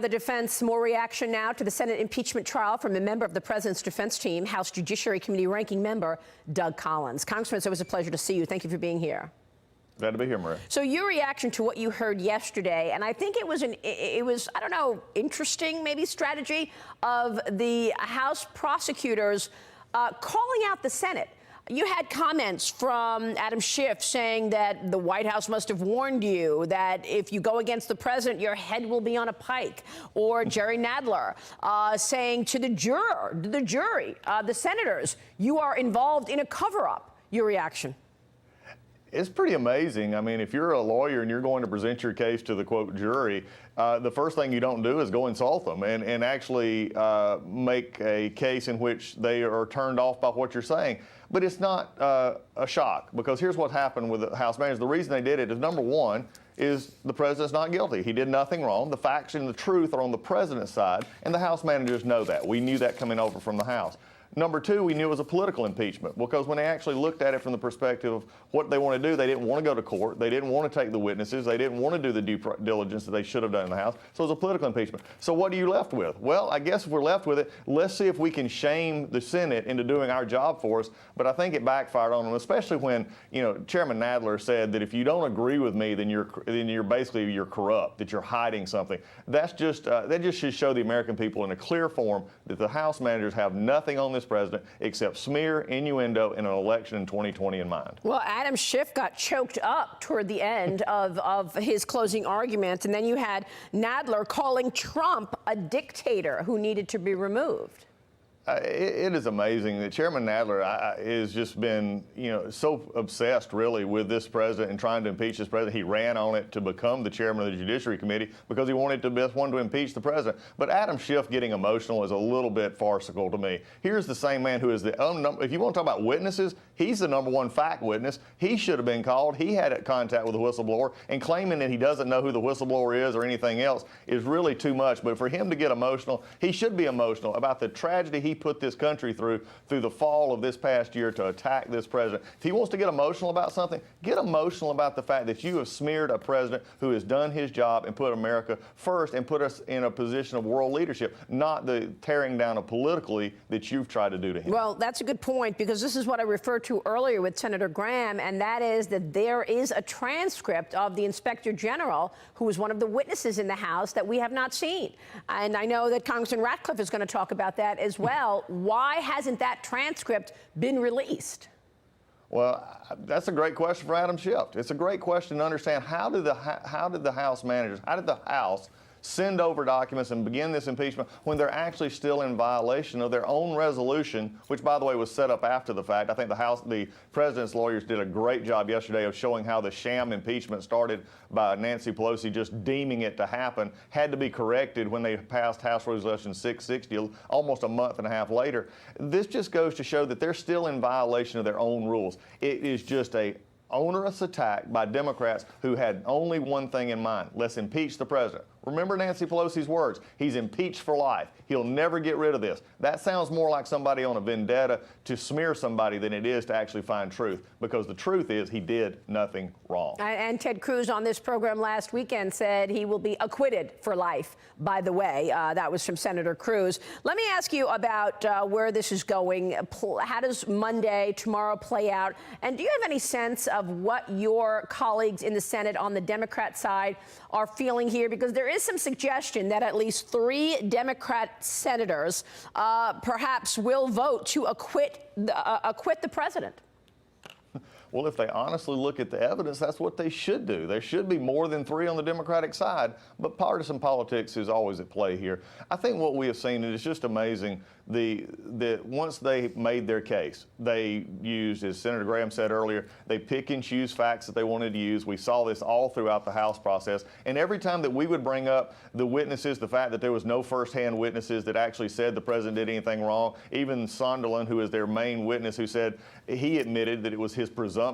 The defense, more reaction now to the Senate impeachment trial from a member of the president's defense team, House Judiciary Committee ranking member Doug Collins. Congressman, it's always a pleasure to see you. Thank you for being here. Glad to be here, Maria. So your reaction to what you heard yesterday, and I think it was I don't know, interesting maybe strategy of the House prosecutors calling out the Senate. You had comments from Adam Schiff saying that the White House must have warned you that if you go against the president, your head will be on a pike. Or Jerry Nadler saying to the jury, the senators, you are involved in a cover-up. Your reaction? It's pretty amazing. I mean, if you're a lawyer and you're going to present your case to the, quote, jury, the first thing you don't do is go insult them and actually make a case in which they are turned off by what you're saying. But it's not a shock, because here's what happened with the House managers. The reason they did it is, number one, is the president's not guilty. He did nothing wrong. The facts and the truth are on the president's side, and the House managers know that. We knew that coming over from the House. Number two, we knew it was a political impeachment, because when they actually looked at it from the perspective of what they want to do, they didn't want to go to court. They didn't want to take the witnesses. They didn't want to do the due diligence that they should have done in the House. So it was a political impeachment. So what are you left with? Well, I guess if we're left with it, let's see if we can shame the Senate into doing our job for us. But I think it backfired on them, especially when, Chairman Nadler said that if you don't agree with me, then you're corrupt, that you're hiding something. That just should show the American people in a clear form that the House managers have nothing on this president except smear, innuendo, and an election in 2020 in mind. Well, Adam Schiff got choked up toward the end of his closing argument, and then you had Nadler calling Trump a dictator who needed to be removed. It is amazing that Chairman Nadler has just been, so obsessed really with this president and trying to impeach this president. He ran on it to become the chairman of the Judiciary Committee because he wanted to impeach the president. But Adam Schiff getting emotional is a little bit farcical to me. Here's the same man who is if you want to talk about witnesses, he's the #1 fact witness. He should have been called. He had contact with the whistleblower, and claiming that he doesn't know who the whistleblower is or anything else is really too much. But for him to get emotional, he should be emotional about the tragedy he put this country through the fall of this past year to attack this president. If he wants to get emotional about something, get emotional about the fact that you have smeared a president who has done his job and put America first and put us in a position of world leadership, not the tearing down of politically that you've tried to do to him. Well, that's a good point, because this is what I referred to earlier with Senator Graham, and that is that there is a transcript of the Inspector General, who was one of the witnesses in the House, that we have not seen. And I know that Congressman Ratcliffe is going to talk about that as well. Why hasn't that transcript been released? Well, that's a great question for Adam Schiff. It's a great question to understand how did the House managers, how did the House send over documents and begin this impeachment when they're actually still in violation of their own resolution, which, by the way, was set up after the fact. I think the president's lawyers did a great job yesterday of showing how the sham impeachment started by Nancy Pelosi just deeming it to happen, had to be corrected when they passed House Resolution 660 almost a month and a half later. This just goes to show that they're still in violation of their own rules. It is just a onerous attack by Democrats who had only one thing in mind: let's impeach the president. Remember Nancy Pelosi's words: he's impeached for life. He'll never get rid of this. That sounds more like somebody on a vendetta to smear somebody than it is to actually find truth, because the truth is he did nothing wrong. And Ted Cruz on this program last weekend said he will be acquitted for life, by the way. That was from Senator Cruz. Let me ask you about where this is going. How does Monday, tomorrow, play out? And do you have any sense of what your colleagues in the Senate on the Democrat side are feeling here? Because there is some suggestion that at least 3 Democrat senators perhaps will vote to acquit the president. Well, if they honestly look at the evidence, that's what they should do. There should be more than 3 on the Democratic side, but partisan politics is always at play here. I think what we have seen, and it's just amazing, that once they made their case, they used, as Senator Graham said earlier, they pick and choose facts that they wanted to use. We saw this all throughout the House process. And every time that we would bring up the witnesses, the fact that there was no firsthand witnesses that actually said the president did anything wrong, even Sondland, who is their main witness, who said he admitted that it was his presumption,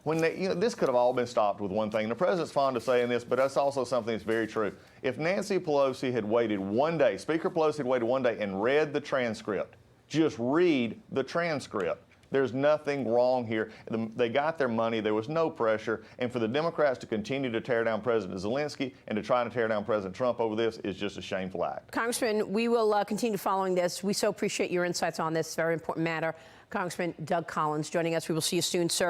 when this could have all been stopped with one thing. The president's fond of saying this, but that's also something that's very true. If Nancy Pelosi had waited one day, Speaker Pelosi had waited one day and read the transcript, just read the transcript, There's nothing wrong here. They got their money. There was no pressure. And for the Democrats to continue to tear down President Zelensky and to try to tear down President Trump over this is just a shameful act. Congressman, we will continue following this. We so appreciate your insights on this very important matter. Congressman Doug Collins joining us. We will see you soon, sir.